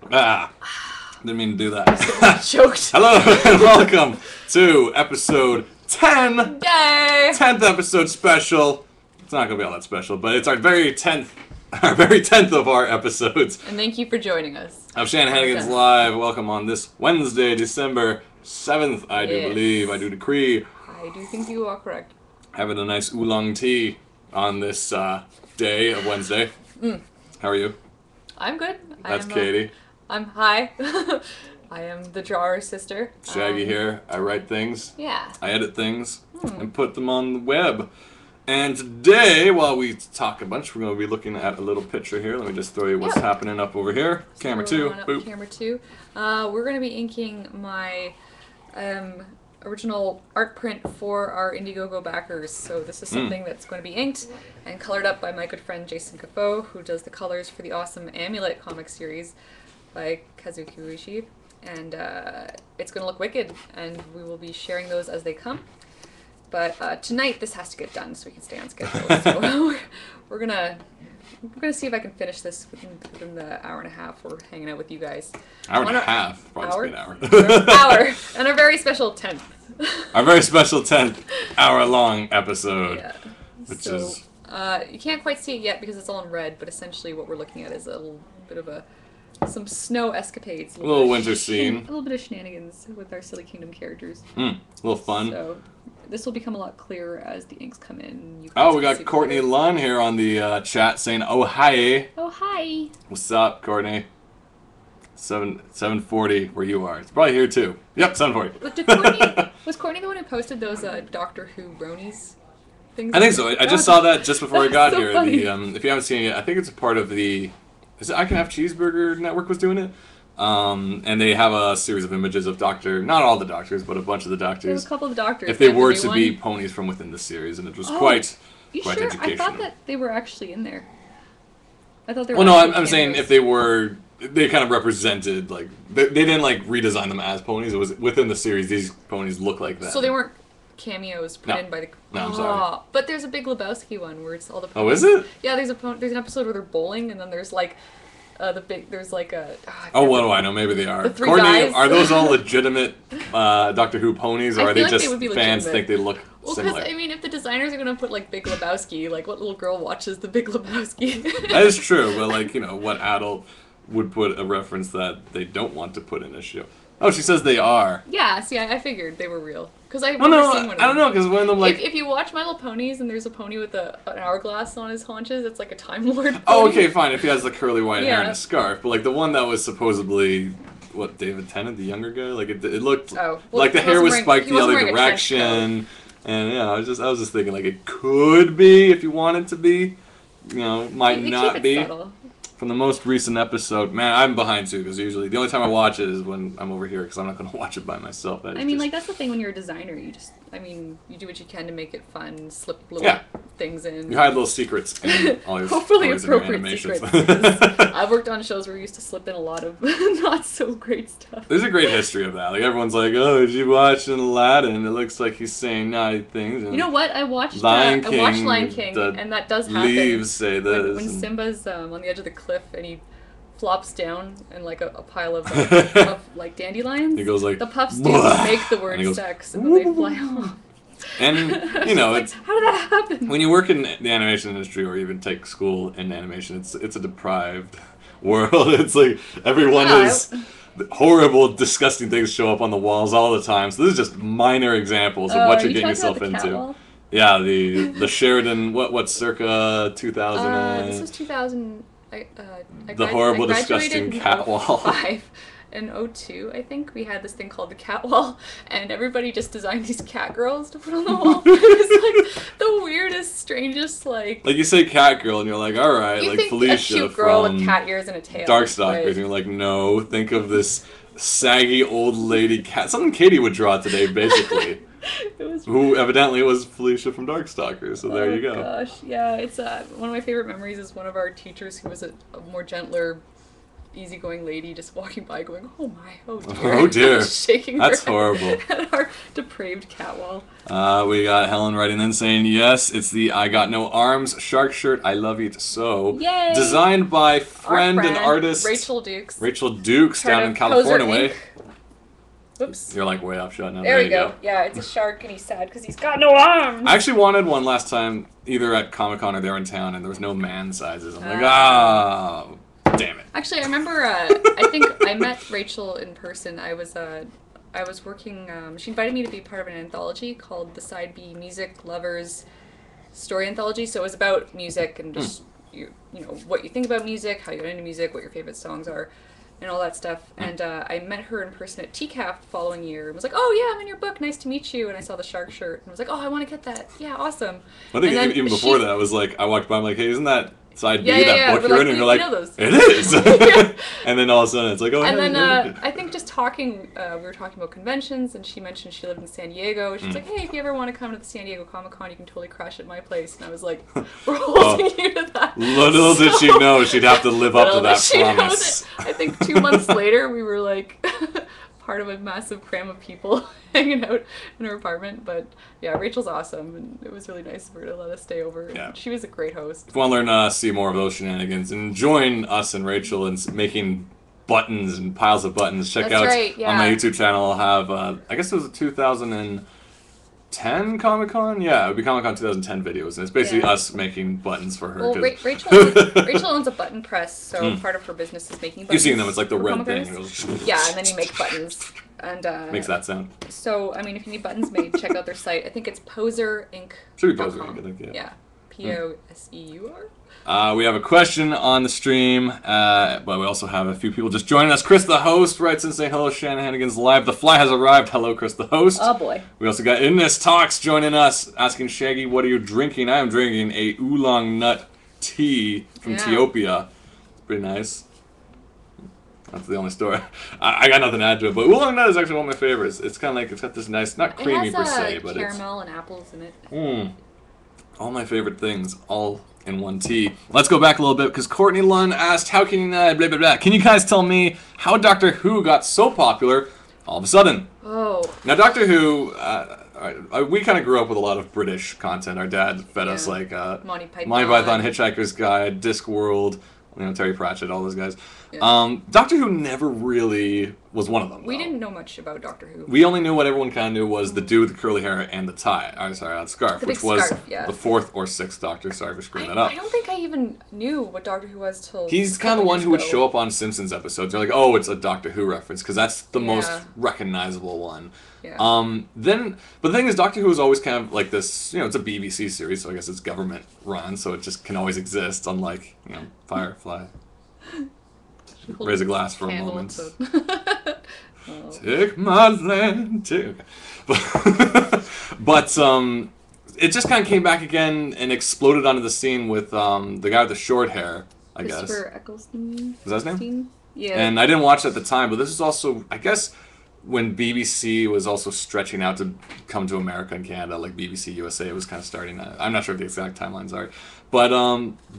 Ah, didn't mean to do that. Choked. Hello and welcome to episode 10. Yay! 10th episode special. It's not going to be all that special, but it's our very 10th of our episodes. And thank you for joining us. Of Shanhanigans Live. Welcome on this Wednesday, December 7th, I do believe. I do decree. I do think you are correct. Having a nice oolong tea on this day of Wednesday. How are you? I'm good. That's Katie. Hi. I am the drawer sister. Shaggy here. I write things. Yeah. I edit things and put them on the web. And today, while we talk a bunch, we're going to be looking at a little picture here. Let me just throw you what's happening up over here. Camera 2. Boop. Camera 2. We're going to be inking my original art print for our Indiegogo backers. So this is something that's going to be inked and colored up by my good friend Jason Kafo, who does the colors for the awesome Amulet comic series by Kazuki Uishi. And it's going to look wicked, and we will be sharing those as they come. But tonight this has to get done so we can stay on schedule. So we're gonna see if I can finish this within the hour and a half we're hanging out with you guys. Hour and a half. Probably hour? an hour. Hour. And our very special 10th. Our very special 10th hour-long episode. Yeah. Which so, is... you can't quite see it yet because it's all in red, but essentially what we're looking at is a little bit of some snow escapades. A little winter scene. A little bit of shenanigans with our Silly Kingdom characters. A little fun. So this will become a lot clearer as the inks come in. We got Courtney Lunn here on the chat saying, "Oh hi." Oh hi. What's up, Courtney? 7:40 where you are. It's probably here too. Yep, 7:40. Was Courtney the one who posted those Doctor Who bronies things? I think so. I just saw that just before I got so here. Funny. The if you haven't seen it yet, I think it's a part of the. Is it I Can Have Cheeseburger Network was doing it? And they have a series of images of not all the doctors, but a bunch of the doctors. There's a couple of doctors. If they were to be ponies from within the series, and it was quite sure? educational. I thought that they were actually in there. I thought they were. Well, no, I'm saying if they were, they kind of represented, like, they didn't, like, redesign them as ponies. It was within the series, these ponies look like that. So they weren't cameos put in by the... No, I'm sorry. But there's a Big Lebowski one where it's all the Oh, ponies. is it? Yeah, there's an episode where they're bowling, and then there's, like, there's, like, a... what do I know? Maybe they are. The three Courtney, guys. are those all legitimate Doctor Who ponies, or I are they feel like just they would be fans legitimate. think they look similar? Well, because, I mean, if the designers are going to put, like, Big Lebowski, like, what little girl watches the Big Lebowski? That is true, but, like, you know, what adult would put a reference that they don't want to put in a show? Oh, she says they are. Yeah, see, I figured they were real. Because I've Well, never no, seen one of them. I don't know, because one of them, like... If you watch My Little Ponies and there's a pony with an hourglass on his haunches, it's like a Time Lord pony. Oh, okay, fine, if he has the curly white hair and Yeah. a scarf. But, like, the one that was supposedly... What, David Tennant, the younger guy? Like, it looked... like, the hair was spiked the other direction. And, yeah, I was just thinking, like, it could be, if you want it to be. You know, might not be. Subtle. From the most recent episode, man, I'm behind too, because usually the only time I watch it is when I'm over here, because I'm not going to watch it by myself. I mean, like, that's the thing when you're a designer. You do what you can to make it fun, slip little things in. You hide little secrets in all your Hopefully stories and your appropriate animations. secrets. I've worked on shows where we used to slip in a lot of not so great stuff. There's a great history of that. Like, everyone's like, oh, did you watch Aladdin? It looks like he's saying naughty things. And you know what? I watched Lion King, and that does happen. Leaves say this. When Simba's on the edge of the cliff and he flops down in like a pile of like dandelions. He goes like, the puffs do make the word sex, and then they fly off. And you know, like, how did that happen? When you work in the animation industry or even take school in animation, it's a deprived world. It's like everyone is horrible, disgusting things show up on the walls all the time. So this is just minor examples of what you're getting yourself into. Yeah, the Sheridan what circa 2000. This was 2000. The horrible, disgusting cat wall. In 2002, I think, we had this thing called the cat wall, and everybody just designed these cat girls to put on the wall. It was like the weirdest, strangest, like you say cat girl, and you're like, all right, you like think Felicia a cute girl from with cat ears and a tail. Darkstalkers, and you're like, no, think of this saggy old lady cat. Something Katie would draw today, basically. Who evidently was Felicia from Darkstalkers, so there you go. Oh gosh, yeah, it's one of my favorite memories is one of our teachers who was a more gentler easygoing lady just walking by going, oh my, oh dear. Oh dear. Shaking That's her horrible. at our depraved catwall. We got Helen writing in saying, yes, it's the I Got No Arms shark shirt. I love it so. Yay! Designed by friend and artist Rachel Dukes. Rachel Dukes down in California way. Whoops. You're like way off shot now. There we go. Yeah, it's a shark and he's sad because he's got no arms. I actually wanted one last time, either at Comic-Con or there in town, and there was no man sizes. I'm like, damn it. Actually, I remember, I think I met Rachel in person. I was working, she invited me to be part of an anthology called the Side B Music Lovers Story Anthology. So it was about music and just, you know, what you think about music, how you get into music, what your favorite songs are, and all that stuff. And I met her in person at TCAF the following year and was like, oh yeah, I'm in your book, nice to meet you. And I saw the shark shirt and was like, oh, I want to get that. Yeah, awesome. I think even before that, I was like, I walked by, I'm like, hey, isn't that Side B, that book you're in? And you're like, it is! And then all of a sudden it's like, oh, and then I think just talking, we were talking about conventions, and she mentioned she lived in San Diego. She was like, hey, if you ever want to come to the San Diego Comic-Con, you can totally crash at my place. And I was like, we're holding you to that. Little did she know she'd have to live up to that promise. I think 2 months later, we were like part of a massive cram of people hanging out in her apartment. But yeah, Rachel's awesome, and it was really nice of her to let us stay over. Yeah. She was a great host. If you want to learn, see more of those shenanigans and join us and Rachel in making buttons and piles of buttons, check out on my YouTube channel. I'll have, I guess it was a 2010 Comic-Con? Yeah, it would be Comic-Con 2010 videos, and it's basically us making buttons for her. Well, Rachel owns a button press, so part of her business is making buttons. You've seen them, it's like the red thing. Yeah, and then you make buttons. And makes that sound. So, I mean, if you need buttons made, check out their site. I think it's poserinc.com. Should be Poser Inc, I think, yeah. Poseur? We have a question on the stream, but we also have a few people just joining us. Chris the host writes in saying, hello, Shanahanigans Live. The fly has arrived. Hello, Chris the host. Oh, boy. We also got In This Talks joining us, asking Shaggy, what are you drinking? I am drinking a oolong nut tea from Ethiopia. It's pretty nice. That's the only story. I got nothing to add to it, but oolong nut is actually one of my favorites. It's kind of like, it's got this nice, not creamy per se, but it's... caramel and apples in it. All my favorite things, all in one tea. Let's go back a little bit, because Courtney Lund asked, how can blah, blah, blah. Can you guys tell me how Doctor Who got so popular all of a sudden? Oh. Now, Doctor Who, we kind of grew up with a lot of British content. Our dad fed us, like, Monty Python, Hitchhiker's Guide, Discworld, Terry Pratchett, all those guys. Yeah. Doctor Who never really was one of them. We didn't know much about Doctor Who. We only knew what everyone kind of knew was the dude with the curly hair and the tie. The scarf, which was the 4th or 6th Doctor. Sorry for screwing that up. I don't think I even knew what Doctor Who was till... He's kind of the one who would show up on Simpsons episodes. They're like, oh, it's a Doctor Who reference, because that's the most recognizable one. Yeah. But the thing is, Doctor Who is always kind of like this, it's a BBC series, so I guess it's government run, so it just can always exist, unlike, Firefly. Raise a glass for a moment. Take my land, take... But it just kind of came back again and exploded onto the scene with the guy with the short hair, I guess. Christopher Eccleston. Was that his name? Yeah. And I didn't watch it at the time, but this is also, I guess, when BBC was also stretching out to come to America and Canada, like BBC USA was kind of starting. I'm not sure what the exact timelines are. But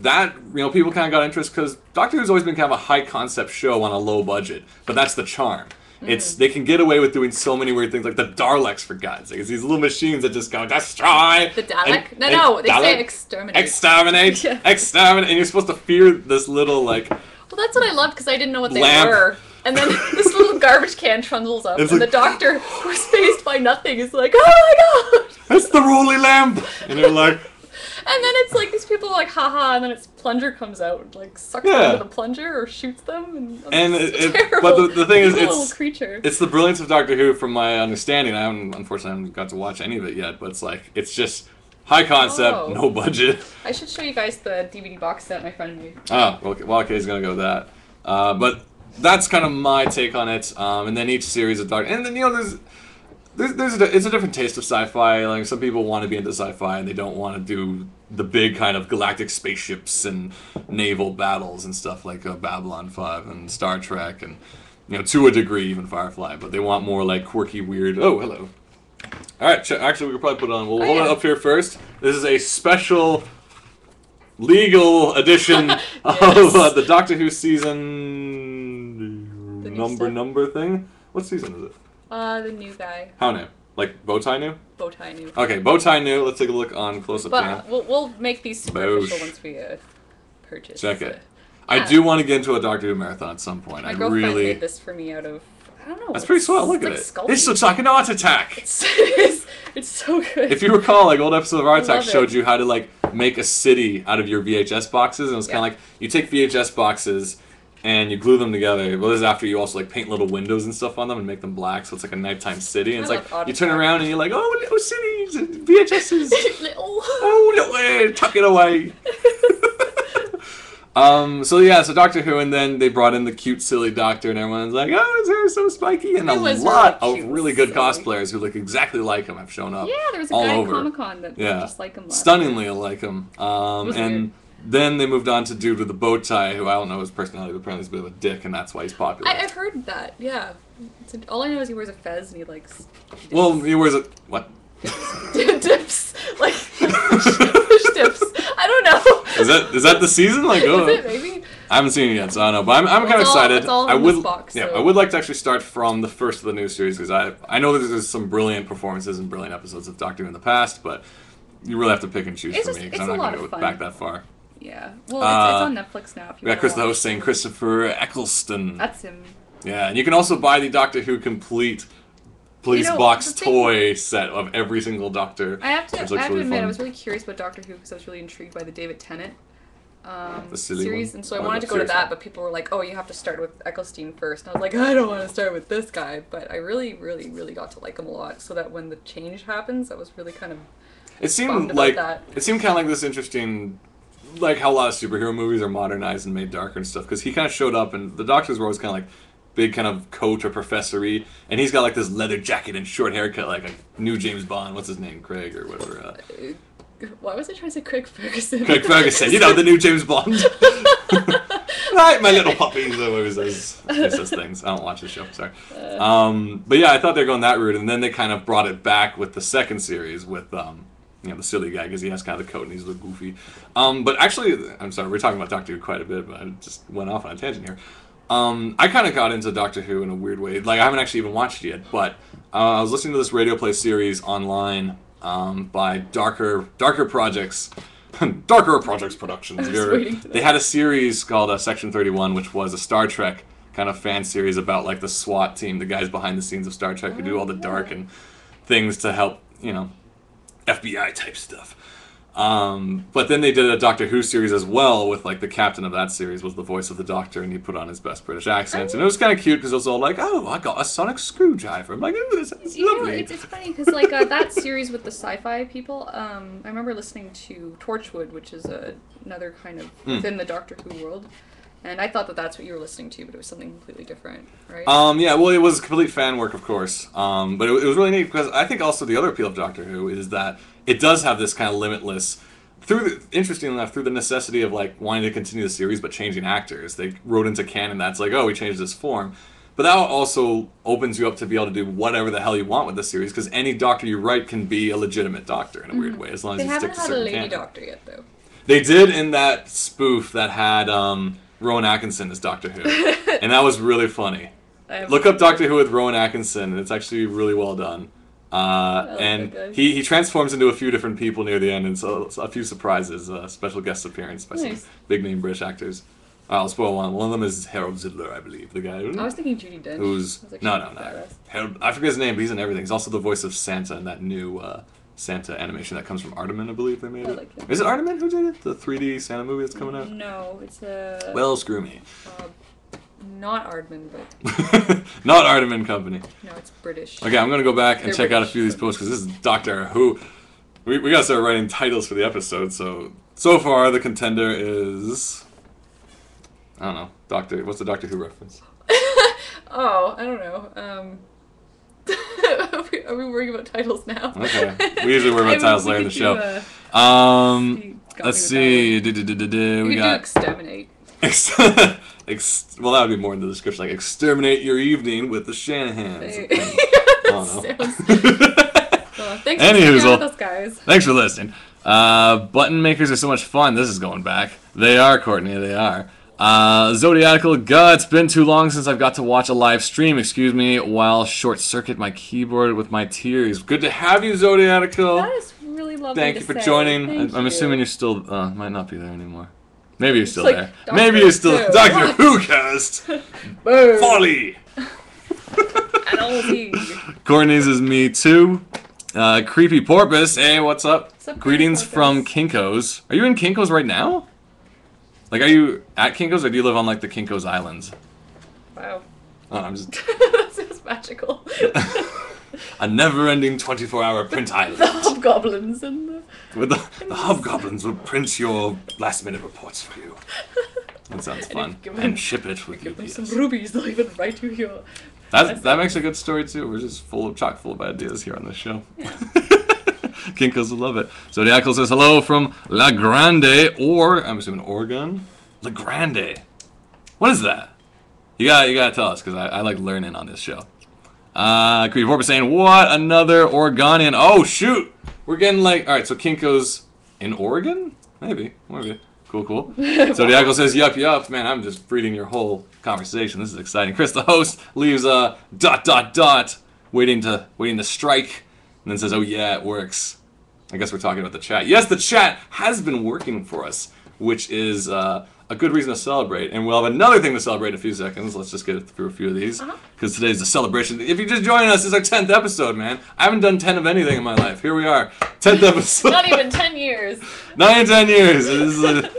that, people kind of got interest because Doctor Who's always been kind of a high concept show on a low budget. But that's the charm. They can get away with doing so many weird things, like the Daleks, for God's sake. It's these little machines that just go, destroy! The Dalek? No, they say exterminate. Exterminate! Exterminate! And you're supposed to fear this little, like... Well, that's what I loved, because I didn't know what they were. And then this little garbage can trundles up, and the Doctor, who's fazed by nothing, is like, oh my god! It's the Rolly Lamp! And you're like... And then it's like, these people are like, haha, and then its plunger comes out and like sucks them into the plunger or shoots them. And but the thing is, it's the brilliance of Doctor Who from my understanding. Unfortunately, I haven't got to watch any of it yet, but it's just high concept, no budget. I should show you guys the DVD box set my friend made. Oh, well, okay, he's gonna go with that. But that's kind of my take on it. And then each series of Doctor, and then it's a different taste of sci-fi. Like, some people want to be into sci-fi and they don't want to do the big kind of galactic spaceships and naval battles and stuff like Babylon 5 and Star Trek and, to a degree even Firefly. But they want more like quirky, weird... Oh, hello. All right, actually we could probably put it on. We'll hold it up here first. This is a special legal edition of the Doctor Who season number thing. What season is it? The new guy. How new? Like Bowtie new? Bowtie new. Okay, Bowtie new. Let's take a look on close-up cam. But we'll make these super official once we purchase. Check it. I do want to get into a Doctor Who marathon at some point. My girlfriend made this for me out of, I don't know. That's pretty swell. Look at it. Sculpting. It's just like an art attack. It's so good. If you recall, like old episode of Art Attack showed you how to like make a city out of your VHS boxes, and it was kind of like you take VHS boxes and you glue them together. Well, this is after you also like paint little windows and stuff on them and make them black, so it's like a nighttime city. And it's like you turn around and you're like, oh, little cities, VHSs. Oh, little, tuck it away. So Doctor Who, and then they brought in the cute, silly Doctor, and everyone's like, oh, his hair is so spiky, and a lot of really good cosplayers who look exactly like him have shown up. Yeah, there was a guy at Comic-Con that looked just like him. Stunningly like him. And then they moved on to dude with the bow tie, who I don't know his personality, but apparently he's a bit of a dick, and that's why he's popular. I've heard that, yeah. All I know is he wears a fez, and he likes... dips. Well, he wears a... What? Dips. Like, fish dips. I don't know. Is that the season? Like, Is it, maybe? I haven't seen it yet, so I don't know. But I'm kind of excited. It's all in this box, so. I would like to actually start from the first of the new series, because I know that there's some brilliant performances and brilliant episodes of Doctor Who in the past, but you really have to pick and choose for me, because I'm not going to go back that far. Yeah. Well, it's on Netflix now. If you we got Chris the host saying Christopher Eccleston. That's him. Yeah, and you can also buy the Doctor Who complete police box toy set of every single Doctor. I have to admit, I was really curious about Doctor Who because I was really intrigued by the David Tennant series, and so I wanted to go to that, but people were like, oh, you have to start with Eccleston first. And I was like, I don't want to start with this guy, but I really, really, really got to like him a lot, so that when the change happens, I was really kind of it seemed kind of like this interesting, like how a lot of superhero movies are modernized and made darker and stuff, because he kind of showed up, and the Doctors were always kind of like big kind of coat or professor-y, and he's got like this leather jacket and short haircut like a new James Bond. What's his name? Craig or whatever. Why was I trying to say Craig Ferguson? Craig Ferguson, you know, the new James Bond. Right, my little puppies. He says things. I don't watch the show, sorry. But yeah, I thought they were going that route, and then they kind of brought it back with the second series with the silly guy, because he has kind of the coat and he's a little goofy. But actually, I'm sorry, we're talking about Doctor Who quite a bit, but I just went off on a tangent here. I kind of got into Doctor Who in a weird way. Like, I haven't actually even watched it yet, but I was listening to this radio play series online by Darker Projects. Darker Projects Productions. They had a series called Section 31, which was a Star Trek kind of fan series about like the SWAT team, the guys behind the scenes of Star Trek who do all the dark and things to help, FBI type stuff. But then they did a Doctor Who series as well with like the captain of that series was the voice of the Doctor, and he put on his best British accent, and it was kind of cute because it was all like, oh, I got a sonic screwdriver. I'm like, oh, this is lovely. It's funny because like that series with the sci-fi people, I remember listening to Torchwood, which is another kind of within the Doctor Who world. And I thought that that's what you were listening to, but it was something completely different, right? Yeah, well, it was complete fan work, of course. But it was really neat because I think also the other appeal of Doctor Who is that it does have this kind of limitless, interestingly enough, through the necessity of like wanting to continue the series but changing actors. They wrote into canon that's like, oh, we changed this form. But that also opens you up to be able to do whatever the hell you want with the series, because any Doctor you write can be a legitimate Doctor in a weird way, as long as you stick to certain canon. They haven't had a lady Doctor yet, though. They did in that spoof that had Rowan Atkinson as Doctor Who, and that was really funny. Look up Doctor Who with Rowan Atkinson, and it's actually really well done. And he transforms into a few different people near the end, and so a few surprises, special guest appearance by some big name British actors. I'll spoil one. One of them is Harold Zidler, I believe, the guy. I was thinking Judi Dench. Who's no. Harold, I forget his name, but he's in everything. He's also the voice of Santa in that new Santa animation that comes from Artemin, I believe they made it. Like is it Artemin who did it? The 3D Santa movie that's coming out? No, it's a... Well, screw me. Not Aardman, but... Not Artemin Company. No, it's British. Okay, I'm going to go back and check out a few of these posts, because this is Doctor Who. We got to start writing titles for the episode, so far the contender is... I don't know. What's the Doctor Who reference? Oh, I don't know. Are we worrying about titles now? Okay. We usually worry about titles later in the show. Let's see. We got exterminate. Well, that would be more in the description, like exterminate your evening with the Shanahans. I don't know. Thanks for being with us, guys. Thanks for listening. Button makers are so much fun. This is going back. They are, Courtney. They are. Zodiacal, God, it's been too long since I've got to watch a live stream. Excuse me while short circuit my keyboard with my tears. Good to have you, Zodiacal. That is really lovely. Thank you for joining. I'm assuming you're still might not be there anymore. Maybe you're still there. Doctor Maybe you're still Who. Doctor Who cast. Folly. Courtney's is me too. Creepy Porpoise. Hey, what's up? Greetings from Kinko's. Are you in Kinko's right now? Like, are you at Kinko's, or do you live on, like, the Kinko's Islands? Wow. Oh, I'm just... That sounds magical. A never-ending 24-hour print island. The hobgoblins and the... With the hobgoblins will print your last-minute reports for you. That sounds fun. And ship it with give them UPS. some rubies, they'll even write to you. That makes a good story, too. We're just chock full of ideas here on this show. Yeah. Kinkos will love it. Zodiacal says hello from La Grande, or I'm assuming Oregon. La Grande. What is that? You gotta tell us, because I like learning on this show. Creepy Porpoise saying, what? Another Oregonian. Oh, shoot! We're getting like... Alright, so Kinko's in Oregon? Maybe. Cool. Zodiacal says, yup. Man, I'm just reading your whole conversation. This is exciting. Chris, the host, leaves a ... waiting to strike, and then says, oh yeah, it works. I guess we're talking about the chat. Yes, the chat has been working for us, which is a good reason to celebrate. And we'll have another thing to celebrate in a few seconds. Let's just get through a few of these, because today's the celebration. If you're just joining us, this is our 10th episode, man. I haven't done 10 of anything in my life. Here we are, 10th episode. Not even 10 years. Not even 10 years. This is a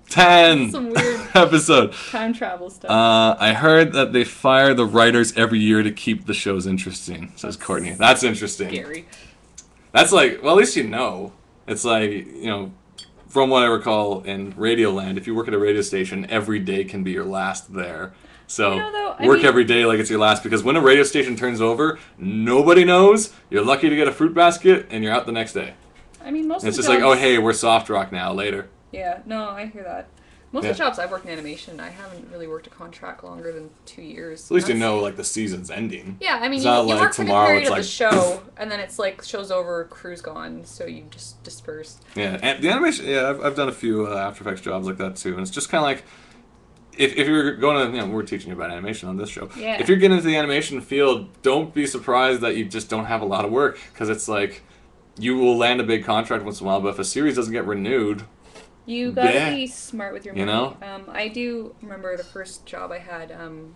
10 Some weird episode. Time travel stuff. I heard that they fire the writers every year to keep the shows interesting, says Courtney. That's interesting. Scary. That's like, well, at least you know. It's like, you know, from what I recall in Radioland, if you work at a radio station, every day can be your last there. So work every day like it's your last, because when a radio station turns over, nobody knows. You're lucky to get a fruit basket, and you're out the next day. I mean, most of the It's just jobs... like, oh, hey, we're soft rock now, later. Yeah, no, I hear that. Most of the jobs I've worked in animation, I haven't really worked a contract longer than 2 years. At least you know, like, the season's ending. Yeah, I mean, it's you not like work for the tomorrow, period it's of like... the show, and then it's like, show's over, crew's gone, so you just disperse. Yeah, and the animation, yeah, I've done a few After Effects jobs like that, too, and it's just kind of like, if you're going to, you know, we're teaching you about animation on this show. Yeah. If you're getting into the animation field, don't be surprised that you just don't have a lot of work, because it's like, you will land a big contract once in a while, but if a series doesn't get renewed... You gotta be smart with your money. You know? I do remember the first job I had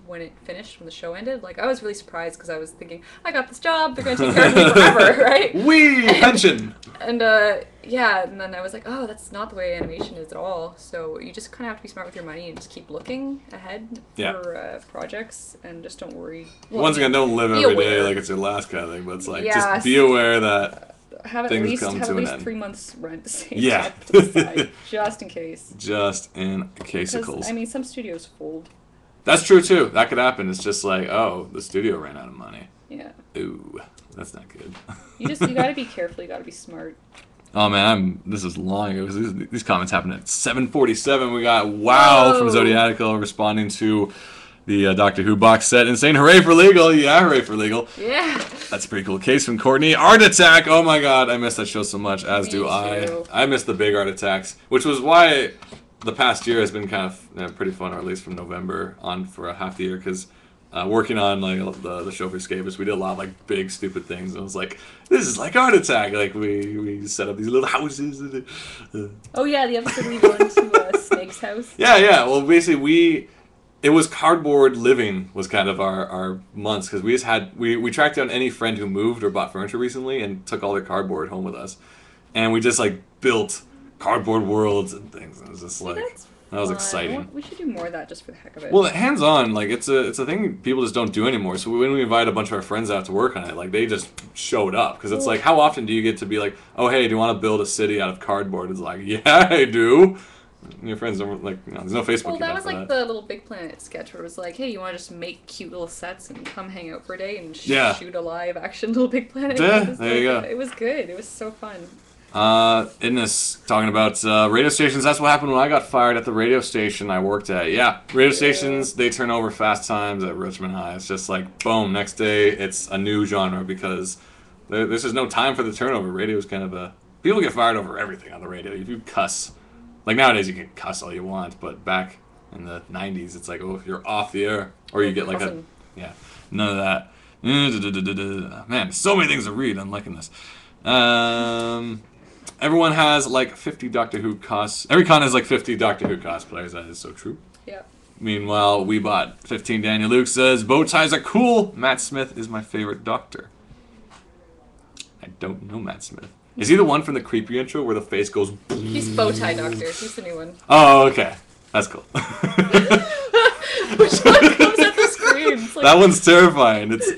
when it finished, when the show ended. Like, I was really surprised because I was thinking, I got this job, they're gonna take care of me forever, right? Pension! And yeah, and then I was like, oh, that's not the way animation is at all. So you just kind of have to be smart with your money and just keep looking ahead for projects, and just don't worry. Well, Once again, don't live every day like it's your last kind of thing, but it's like, just be aware that have at things come to an end. 3 months rent saved Yeah. up to the side, just in case. Just in casicles. Because, I mean, some studios fold. That's true too. That could happen. It's just like, oh, the studio ran out of money. Yeah. Ooh, that's not good. You gotta be careful. You gotta be smart. Oh man, this is long. These comments happened at 7:47. We got wow from Zodiacal responding to the Doctor Who box set and saying hooray for legal. Yeah, hooray for legal. Yeah. That's a pretty cool case from Courtney. Art Attack. Oh my god, I miss that show so much, as do too. I miss the big Art Attacks, which was why the past year has been kind of pretty fun, or at least from November on for a half the year, because working on like the show for Escapists, we did a lot of like big stupid things, and it was like, this is like Art Attack. Like we set up these little houses. Oh yeah, the episode we go into Snake's house. Yeah. Well, basically it was cardboard living was kind of our months, because we just had we tracked down any friend who moved or bought furniture recently and took all their cardboard home with us, and we just like built cardboard worlds and things. And it was just like that was exciting. We should do more of that just for the heck of it. Well, hands on, like it's a thing people just don't do anymore. So when we invite a bunch of our friends out to work on it, like they just showed up, because it's like, how often do you get to be like, oh hey, do you want to build a city out of cardboard? It's like, yeah, I do. And your friends don't like, you know, there's no Facebook. Well, that was like the Little Big Planet sketch where it was like, hey, you want to just make cute little sets and come hang out for a day and shoot a live action Little Big Planet. Yeah, there you go. It was good. It was so fun. Innes talking about radio stations. That's what happened when I got fired at the radio station I worked at. Yeah, radio stations, they turn over fast times at Richmond High. It's just like, boom, next day it's a new genre, because there's just no time for the turnover. Radio is kind of a... People get fired over everything on the radio. If you cuss... Like nowadays you can cuss all you want, but back In the 90s, it's like, oh, you're off the air. Or you get like Awesome. none of that. Man, so many things to read. I'm liking this. Everyone has like 50 Doctor Who Every con has like 50 Doctor Who cosplayers. That is so true. Yeah. Meanwhile, we bought 15. Daniel Luke says, bow ties are cool. Matt Smith is my favorite Doctor. I don't know Matt Smith. Is he the one from the creepy intro where the face goes... He's Bowtie Doctor. He's the new one. Oh, okay. That's cool. Which one comes at the screen? It's like, That one's terrifying. It's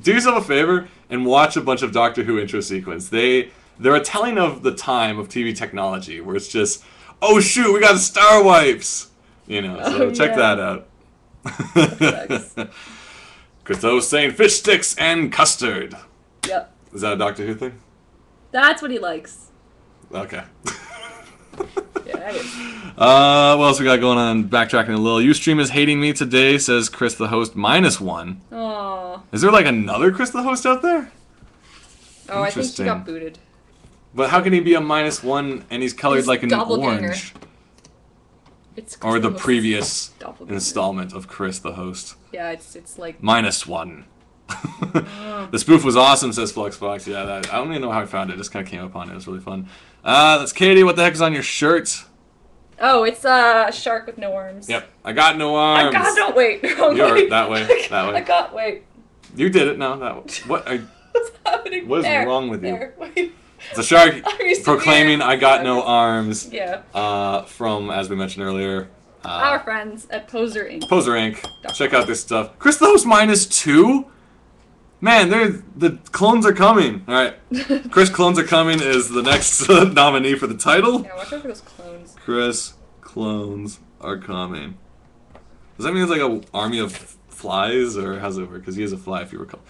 do yourself a favor and watch a bunch of Doctor Who intro sequence. They're a telling of the time of TV technology where it's just, oh shoot, we got star wipes. You know, so check that out. Christo was saying fish sticks and custard. Yep. Is that a Doctor Who thing? That's what he likes. Okay. Yeah, that is. What else we got going on? Backtracking a little. Ustream is hating me today, says Chris the host, -1. Aww. Is there like another Chris the host out there? Oh, I think he Interesting. got booted. But how can he be a -1 and he's colored He's like an doppelganger. orange? It's Or Chris the Host's previous doppelganger. installment of Chris the host. Yeah, it's like... -1. The spoof was awesome, says Flux Fox. Yeah, I don't even know how I found it. Just kind of came upon it. It was really fun. That's Katie. What the heck is on your shirt? Oh, it's a shark with no arms. Yep. I got no arms. Don't wait. Wrong You're way. that way. That way. I got, wait. You did it. No, that way. What? What's happening What is there? wrong with you? There. Wait. It's a shark I'm used to proclaiming being- I got no arms. Yeah. From, as we mentioned earlier, Our friends at Poser Inc. Poser Inc. Check out this stuff. Chris the Host -2? Man, the clones are coming. All right. Chris Clones Are Coming is the next nominee for the title. Yeah, watch out for those clones. Chris Clones Are Coming. Does that mean it's like an army of flies, or how's it work? Because he is a fly, if you recall.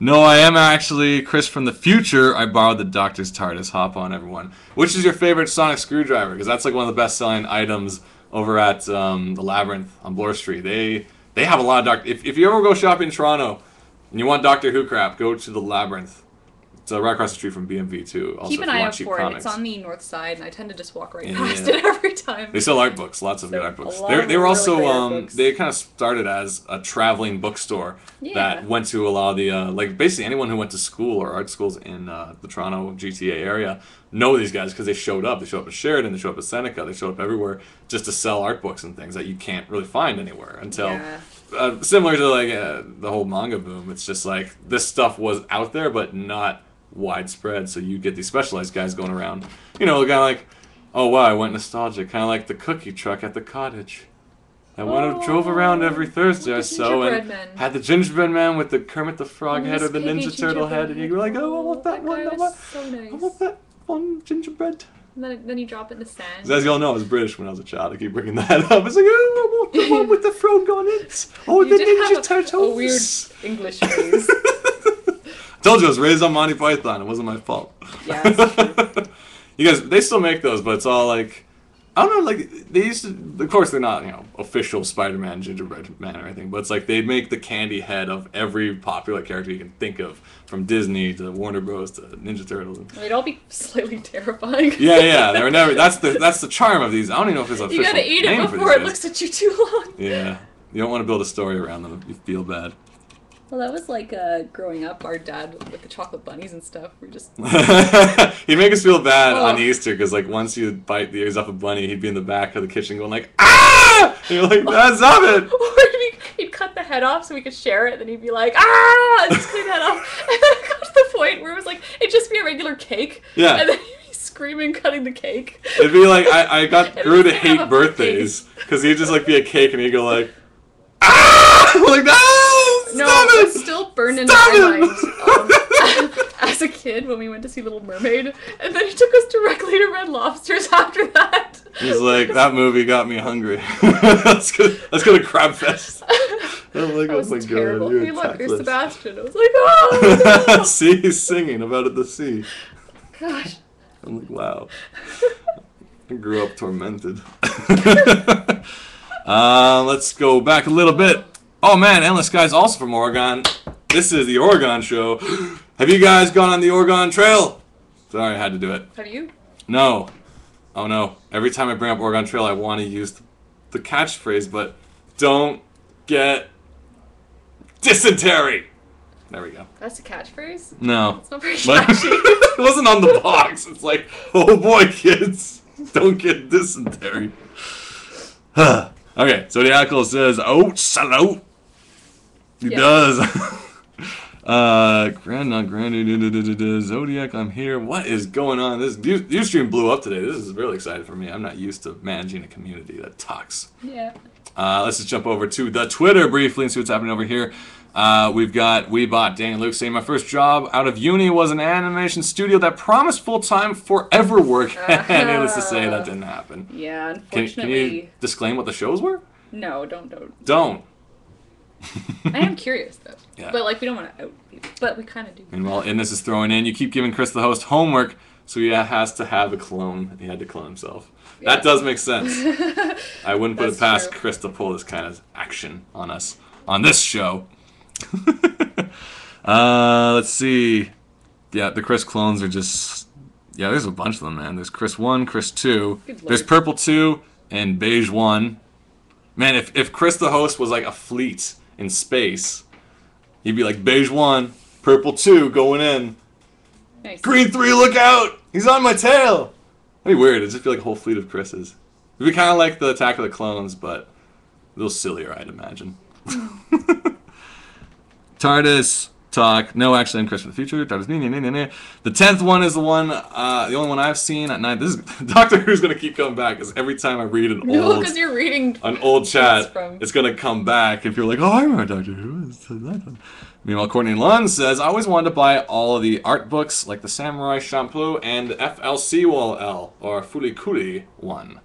No, I am actually Chris from the future. I borrowed the Doctor's TARDIS. Hop on, everyone. Which is your favorite sonic screwdriver? Because that's like one of the best-selling items over at the Labyrinth on Bloor Street. They have a lot of Doctor... If you ever go shopping in Toronto and you want Doctor Who crap, go to the Labyrinth. It's right across the street from BMV too. Also, Keep an if you eye want out cheap for comics. it. It's on the north side, and I tend to just walk right Yeah. past it every time. They sell art books, lots of So, good art books. a lot They of were really also great art books. they kind of started as a traveling bookstore Yeah. that went to a lot of the like basically anyone who went to school or art schools in the Toronto GTA area know these guys because they showed up. They showed up at Sheridan, they showed up at Seneca, they showed up everywhere just to sell art books and things that you can't really find anywhere until. Yeah. Similar to like the whole manga boom, it's just like this stuff was out there but not widespread, so you get these specialized guys going around. You know, the guy like, oh wow, I went nostalgic, kind of like the cookie truck at the cottage. I drove around every Thursday or the so and gingerbread man. had the gingerbread man with the Kermit the Frog And head or this the piggy Ninja Turtle head, and you were like, oh, I want that one. guy I was want, so nice. I want that one gingerbread. And then you drop it in the sand. As you all know, I was British when I was a child. I keep bringing that up. It's like, oh, I want the one with the frog on it. Oh, You the did Ninja have Turtles. a weird English phrase. Told you I was raised on Monty Python. It wasn't my fault. Yeah, that's true. You guys, they still make those, but it's all like, I don't know, like, they used to, of course they're not, you know, official Spider-Man gingerbread man or anything, but it's like they'd make the candy head of every popular character you can think of, from Disney to Warner Bros. To Ninja Turtles. They'd all be slightly terrifying. Yeah, they were never, that's the charm of these. I don't even know if there's an You official gotta eat name it for before it these looks guys. at you too long. Yeah, you don't want to build a story around them if you feel bad. Well, that was like growing up, our dad with the chocolate bunnies and stuff. We just He'd make us feel bad Oh. on Easter because, like, once you bite the ears off a bunny, he'd be in the back of the kitchen going like, ah! And you're like, that's stop it! Or he'd cut the head off so we could share it, and then he'd be like, ah! And just clean the head off. And then it got to the point where it was like, it'd just be a regular cake. Yeah. And then he'd be screaming, cutting the cake. It'd be like, I It grew to was kind of hate a birthdays because he'd just, like, be a cake and he'd go like, ah! I'm like, no! No, Stop it it! was still burned into Stop my it! mind as a kid when we went to see Little Mermaid. And then he took us directly to Red Lobsters after that. He's like, that movie got me hungry. let's go to Crab Fest. I'm like, That was oh my terrible. god, you're Hey, look, there's tactless. Sebastian. I was like, oh, no. See, he's singing about it, the sea. Gosh. I'm like, wow. I grew up tormented. Let's go back a little bit. Oh man, Endless Sky's also from Oregon. This is the Oregon show. Have you guys gone on the Oregon Trail? Sorry, I had to do it. Have you? No. Oh no. Every time I bring up Oregon Trail, I want to use the catchphrase, but don't get dysentery. There we go. That's a catchphrase? No. It's not very catchy. It wasn't on the box. It's like, oh boy, kids, don't get dysentery. Okay, Zodiacal says, oh, salute. He does. Zodiac, I'm here. What is going on? This Ustream blew up today. This is really exciting for me. I'm not used to managing a community that talks. Yeah. Let's just jump over to the Twitter briefly and see what's happening over here. We've got Weebot, Danny Luke saying, my first job out of uni was an animation studio that promised full-time forever work. Needless to say, that didn't happen. Yeah, unfortunately. Can you disclaim what the shows were? No, Don't. I am curious, though. Yeah. But, like, we don't want to out people. But we kind of do. Meanwhile, Innes is throwing in, you keep giving Chris the host homework, so he has to have a clone. He had to clone himself. Yeah. That does make sense. I wouldn't put it past Chris to pull this kind of action on us on this show. Let's see. Yeah, the Chris clones are just... Yeah, there's a bunch of them, man. There's Chris 1, Chris 2. There's Purple 2, and Beige 1. Man, if Chris the host was like a fleet in space, he'd be like, Beige 1, Purple 2, going in. Nice. Green 3, look out! He's on my tail! That'd be weird. It'd just be like a whole fleet of Chris's. It'd be kind of like the Attack of the Clones, but a little sillier, I'd imagine. TARDIS talk. No, actually, I'm Chris for the future. TARDIS. The 10th one is the one, the only one I've seen at night. This is Doctor Who's gonna keep coming back because every time I read an because you're reading an old chat, it's gonna come back. If you're like, oh, I remember Doctor Who. Meanwhile, Courtney Lund says, I always wanted to buy all of the art books like the Samurai Champloo and FLC Wall L or Fulikuli one.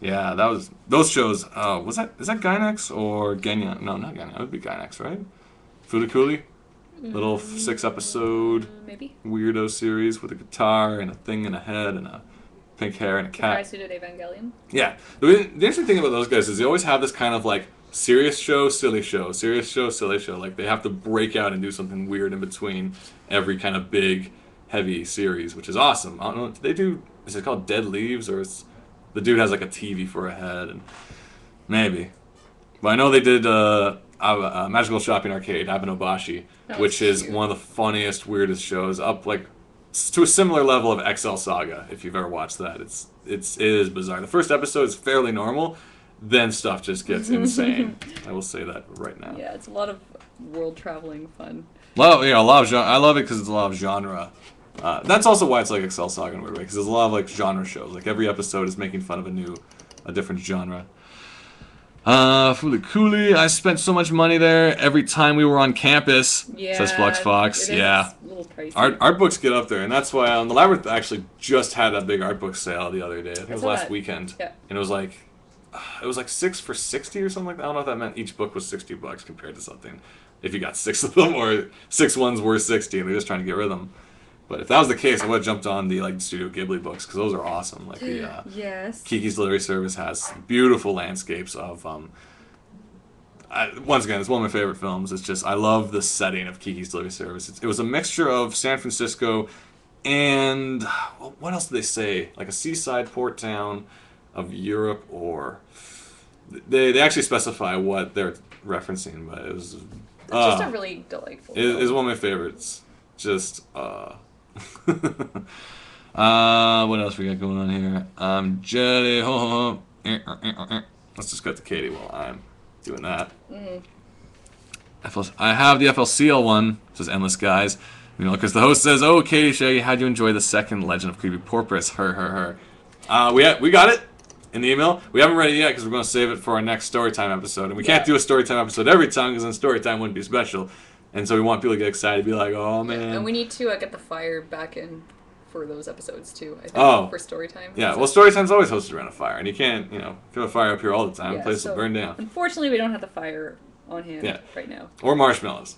Yeah, that was those shows. Is that Gainax or Genya? No, not Genya. It would be Gainax, right? Fulikuli, little 6-episode maybe weirdo series with a guitar and a thing and a head and a pink hair and a cat. The guys who did Evangelion. Yeah, the interesting thing about those guys is they always have this kind of like serious show, silly show, serious show, silly show. Like they have to break out and do something weird in between every kind of big, heavy series, which is awesome. I don't know. Do they do? Is it called Dead Leaves or is the dude has like a TV for a head and maybe. But I know they did Magical Shopping Arcade, Abenobashi, which is one of the funniest, weirdest shows. Up like to a similar level of XL Saga. If you've ever watched that, it is bizarre. The first episode is fairly normal. Then stuff just gets insane. I will say that right now. Yeah, it's a lot of world traveling fun. A lot of genre. I love it because it's a lot of genre. That's also why it's like Excel Saga in a weird way, because there's a lot of like genre shows. Like every episode is making fun of a different genre. Fulikuli, I spent so much money there every time we were on campus. Yeah, says Flux Fox. Yeah, a little pricey. Art books get up there, and that's why the Labyrinth actually just had a big art book sale the other day. I think it was last weekend. Yeah. And it was like 6 for $60 or something like that. I don't know if that meant each book was $60 compared to something. If you got 6 of them, or 6 ones worth $60, and they're just trying to get rid of them. But if that was the case, I would have jumped on the like Studio Ghibli books because those are awesome. Like the yes. Kiki's Delivery Service has beautiful landscapes of. Once again, it's one of my favorite films. It's just I love the setting of Kiki's Delivery Service. It was a mixture of San Francisco and what else did they say? Like a seaside port town of Europe, or they actually specify what they're referencing, but it was. It's just a really delightful. It's one of my favorites. Just what else we got going on here? Jelly. Let's just cut to Katie while I'm doing that. I have the FLCL one. Says Endless Guys. You know, because the host says, "Oh, Katie Shaggy, how'd you enjoy the second Legend of Creepy Porpoise?" Her. We got it in the email. We haven't read it yet because we're going to save it for our next Storytime episode, and we can't do a Storytime episode every time because then Storytime wouldn't be special. And so we want people to get excited, be like, "Oh man!" And we need to get the fire back in for those episodes too. I think for Storytime. Yeah, well, Storytime's always hosted around a fire, and you can't, if you have a fire up here all the time, the place will burn down. Unfortunately, we don't have the fire on hand right now. Or marshmallows,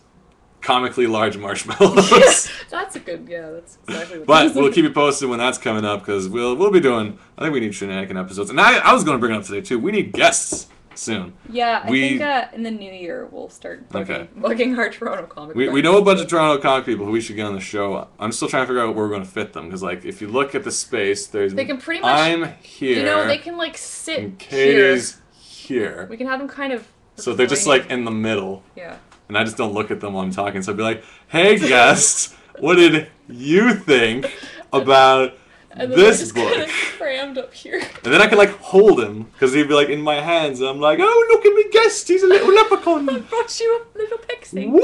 comically large marshmallows. That's a good. Yeah, that's exactly. But we'll keep you posted when that's coming up because we'll be doing. I think we need shenanigan episodes, and I was going to bring it up today too. We need guests soon. Yeah, I think in the new year we'll start bugging our Toronto comic. We know a bunch of Toronto comic people who we should get on the show. I'm still trying to figure out where we're going to fit them because, like, if you look at the space, they can pretty much. I'm here. They can like sit Katie's here. We can have them kind of. So they're just like in the middle. Yeah. And I just don't look at them while I'm talking. So I'd be like, hey, guests, what did you think about this book? Kind of crammed up here. And then I could like hold him because he'd be like in my hands. And I'm like, oh, look at me, guest. He's a little leprechaun. I brought you a little pixie. Woo!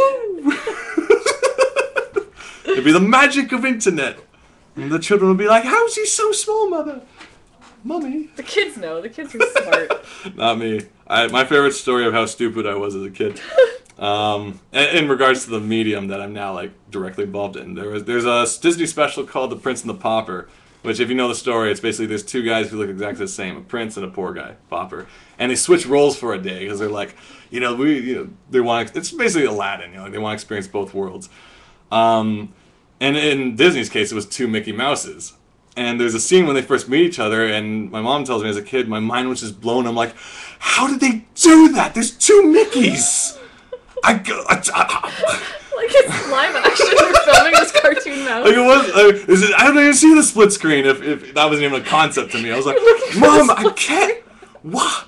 It'd be the magic of internet. And the children would be like, how's he so small, mother? Mummy. The kids know. The kids are smart. Not me. My favorite story of how stupid I was as a kid. In regards to the medium that I'm now like directly involved in, there's a Disney special called The Prince and the Pauper, which if you know the story, it's basically there's two guys who look exactly the same, a prince and a poor guy, pauper, and they switch roles for a day because they're like, they want it's basically Aladdin, they want to experience both worlds. And in Disney's case, it was two Mickey Mouses. And there's a scene when they first meet each other, and my mom tells me as a kid, my mind was just blown. I'm like, how did they do that? There's two Mickeys! Like it's live action, they're filming this cartoon mouse. Like it was, I don't even see the split screen if that wasn't even a concept to me. I was like, Mom, I can't. What?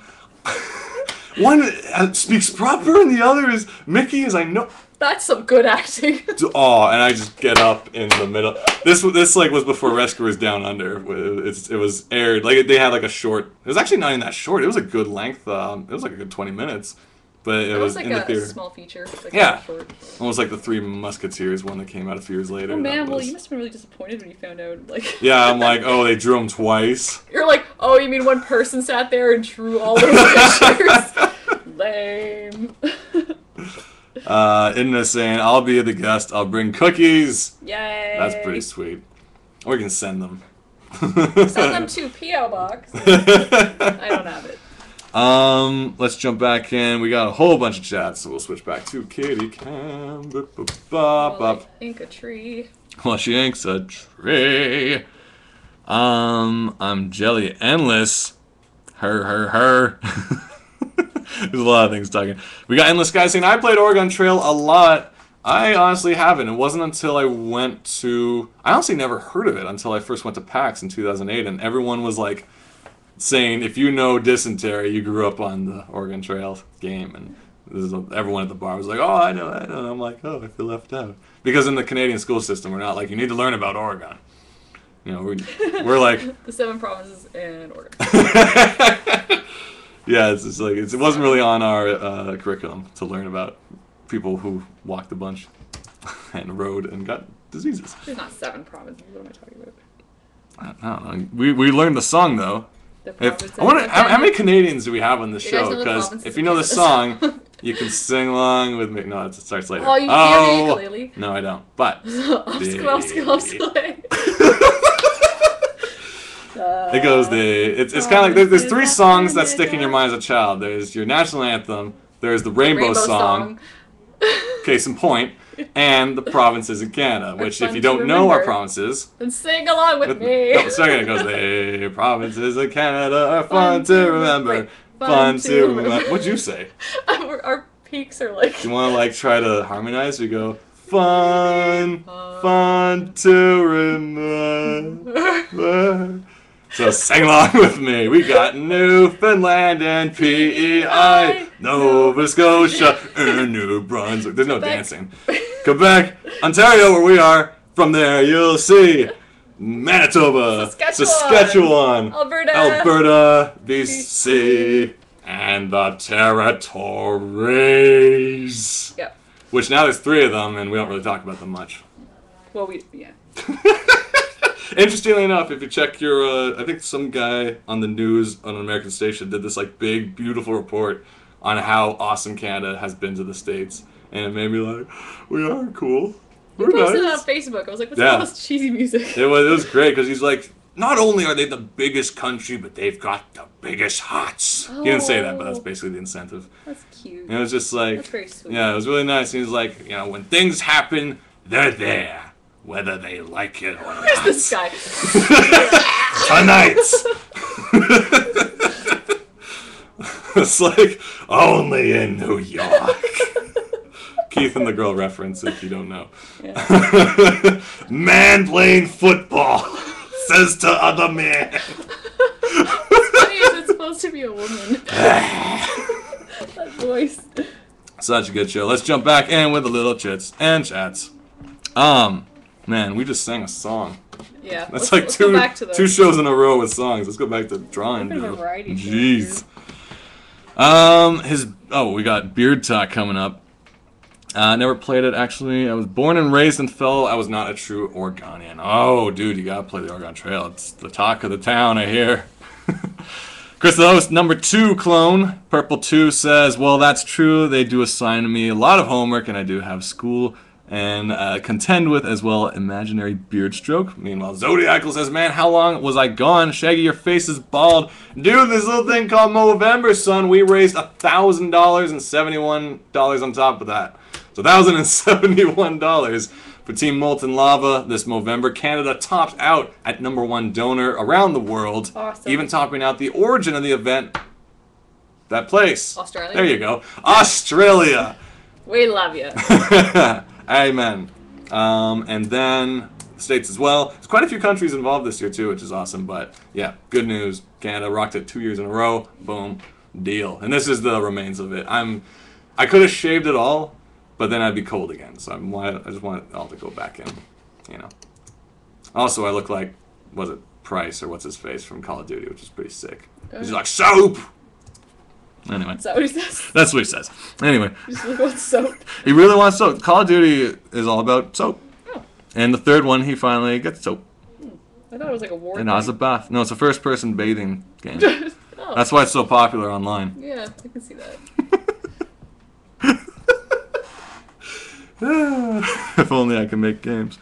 One speaks proper and the other is Mickey, as I know. That's some good acting. Oh, and I just get up in the middle. This like was before Rescuers Down Under. It was aired like they had like a short. It was actually not even that short. It was a good length. It was like a good 20 minutes. But it was like in the theater. A small feature. Like yeah, short. Almost like the Three Musketeers one that came out a few years later. Oh man, well you must have been really disappointed when you found out. Like. Yeah, I'm like, oh, they drew them twice. You're like, oh, you mean one person sat there and drew all those pictures? Lame. Inna saying, I'll be the guest. I'll bring cookies. Yay. That's pretty sweet. Or we can send them. Send them to P.O. Box. I don't have it. Let's jump back in. We got a whole bunch of chats, so we'll switch back to Kitty Cam. Ink a tree. Well, she inks a tree. I'm Jelly Endless. Her. There's a lot of things talking. We got Endless Guy saying, I played Oregon Trail a lot. I honestly haven't. It wasn't until I went to... I honestly never heard of it until I first went to PAX in 2008, and everyone was like saying, if you know Dysentery, you grew up on the Oregon Trail game. And everyone at the bar was like, oh, I know. And I'm like, oh, I feel left out. Because in the Canadian school system, we're not like, you need to learn about Oregon. We're like... the 7 provinces and Oregon. Yeah, it's just like it wasn't really on our curriculum to learn about people who walked a bunch and rode and got diseases. There's not 7 provinces. What am I talking about? I don't know. We learned the song though. I wonder how many Canadians do we have on the show? Because if you know the song, you can sing along with me. No, it starts later. Oh, you hear the ukulele? No, I don't. But it goes it's kind of like there's 3 songs that stick in your mind as a child. There's your national anthem, there's the Rainbow Song, case in point, and the provinces in Canada, which if you don't know our provinces, then sing along with me. No, second it goes, the provinces in Canada are fun to remember. Fun to remember. What'd you say? Our peaks are like... Do you want to like try to harmonize? We go, fun to remember. So sing along with me. We got Newfoundland and PEI, Nova Scotia, and New Brunswick. There's no dancing. Quebec, Ontario, where we are. From there, you'll see Manitoba, Saskatchewan, Alberta, BC, and the territories. Yep. Which now there's 3 of them, and we don't really talk about them much. Well, yeah. Interestingly enough, if you check your, I think some guy on the news on an American station did this like big, beautiful report on how awesome Canada has been to the States, and it made me like, we are cool. We're nice. Posted it on Facebook. I was like, what's all this cheesy music? It was great because he's like, not only are they the biggest country, but they've got the biggest hots. He didn't say that, but that's basically the incentive. That's cute. And it was just like, that's very sweet. Yeah, it was really nice. He was like, when things happen, they're there. Whether they like it or not. Where's this guy? Tonight! It's like, only in New York. Keith and the Girl reference, if you don't know. Yeah. Man playing football says to other man. Funny, is it supposed to be a woman. That voice. Such a good show. Let's jump back in with the little chits and chats. Man, we just sang a song. Yeah. That's let's go back to two shows in a row with songs. Let's go back to drawing. Kind of a variety show. Jeez. We got Beard Talk coming up. Never played it, actually. I was born and raised in Fellow. I was not a true Oregonian. Oh, dude, you gotta play the Oregon Trail. It's the talk of the town, I hear. Chris the Host, number 2 clone. Purple 2 says, well, that's true. They do assign me a lot of homework, and I do have school and contend with as well imaginary beard stroke. Meanwhile, Zodiacal says, man, how long was I gone? Shaggy, your face is bald. Dude, this little thing called Movember, son. We raised $1,000 and $71 on top of that. So $1,071 for Team Molten Lava this Movember. Canada topped out at #1 donor around the world. Awesome. Even topping out the origin of the event. That place. Australia. There you go. Australia. We love you. Amen. And then States as well. There's quite a few countries involved this year too, which is awesome. But yeah, good news. Canada rocked it 2 years in a row. Boom. Deal. And this is the remains of it. I could have shaved it all, but then I'd be cold again. So I just want it all to go back in, you know. Also, I look like, was it Price or what's his face from Call of Duty, which is pretty sick. He's like, soap! Anyway. Is that what he says? That's what he says. Anyway. He just wants soap. He really wants soap. Call of Duty is all about soap. Oh. And the third one, he finally gets soap. I thought it was like a war And has a bath. No, it's a first-person bathing game. Oh. That's why it's so popular online. Yeah, I can see that. If only I could make games.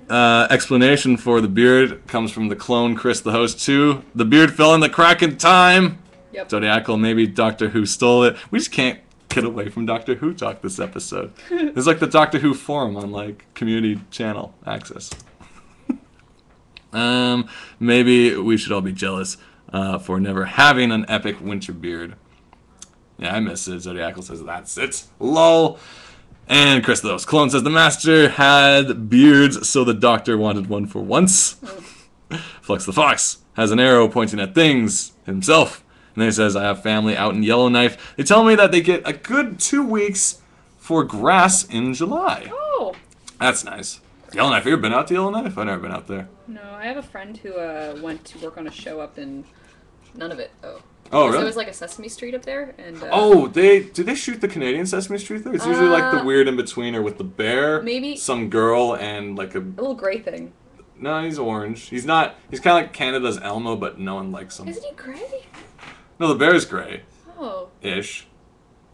Explanation for the beard comes from the clone Chris the Host 2. The beard fell in the crack in time. Yep. Zodiacal, maybe Doctor Who stole it. We just can't get away from Doctor Who talk this episode. It's like the Doctor Who forum on like community channel access. Maybe we should all be jealous for never having an epic winter beard. Yeah, I miss it. Zodiacal says that's it. LOL. And Chris the Host Clone says the master had beards, so the doctor wanted one for once. Flux the Fox has an arrow pointing at things himself. And then he says, I have family out in Yellowknife. They tell me that they get a good 2 weeks for grass in July. Oh. That's nice. Yellowknife, have you ever been out to Yellowknife? I've never been out there. No, I have a friend who went to work on a show up in Nunavut. Oh, really? There was like a Sesame Street up there, and did they shoot the Canadian Sesame Street there? It's usually like the weird in betweener with the bear, maybe some girl, and like a little gray thing. No, he's orange. He's not. He's kind of like Canada's Elmo, but no one likes him. Isn't he gray? No, the bear's gray. Oh. Ish.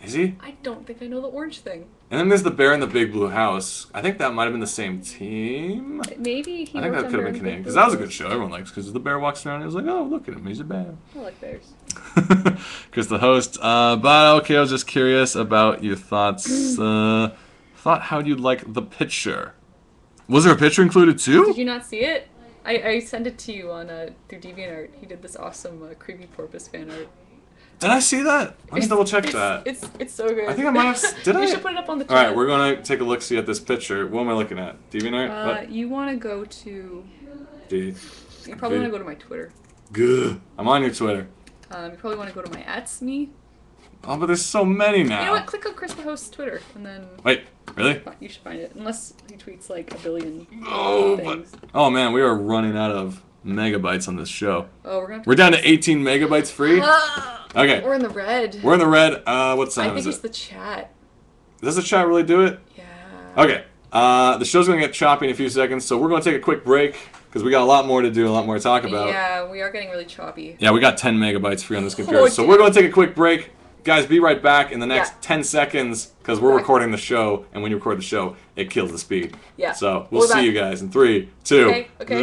Is he? I don't think I know the orange thing. And then there's the Bear in the Big Blue House. I think that might have been the same team. Maybe he I think that could have been Canadian. Because that was a good show. Everyone likes because the bear walks around and he's like, oh, look at him. He's a bear. I like bears. Chris the Host. But okay, I was just curious about your thoughts. Thought how'd you like the picture? Was there a picture included too? Did you not see it? I sent it to you on through DeviantArt. He did this awesome creepy porpoise fan art. Did I see that? Let me double check that. It's so good. I think I might have. Did I? You should put it up on the chat. Alright, we're going to take a look-see at this picture. What am I looking at? DeviantArt? You want to go to... You probably want to go to my Twitter. Good. I'm on your Twitter. You probably want to go to my @me. Oh, but there's so many now. You know what? Click on Chris the Host's Twitter, and then... Wait, really? You should find it. Unless he tweets like a billion things. Oh man, we are running out of megabytes on this show. Oh, we're down to 18 megabytes free. Okay. We're in the red. We're in the red. What time is it? I think it's the chat. Does the chat really do it? Yeah. Okay. The show's going to get choppy in a few seconds, so we're going to take a quick break because we got a lot more to do, a lot more to talk about. Yeah, we are getting really choppy. Yeah, we got 10 megabytes free on this computer, so we're going to take a quick break. Guys, be right back in the next 10 seconds because we're recording the show, and when you record the show, it kills the speed. Yeah. So we'll see you guys in 3, 2. Okay.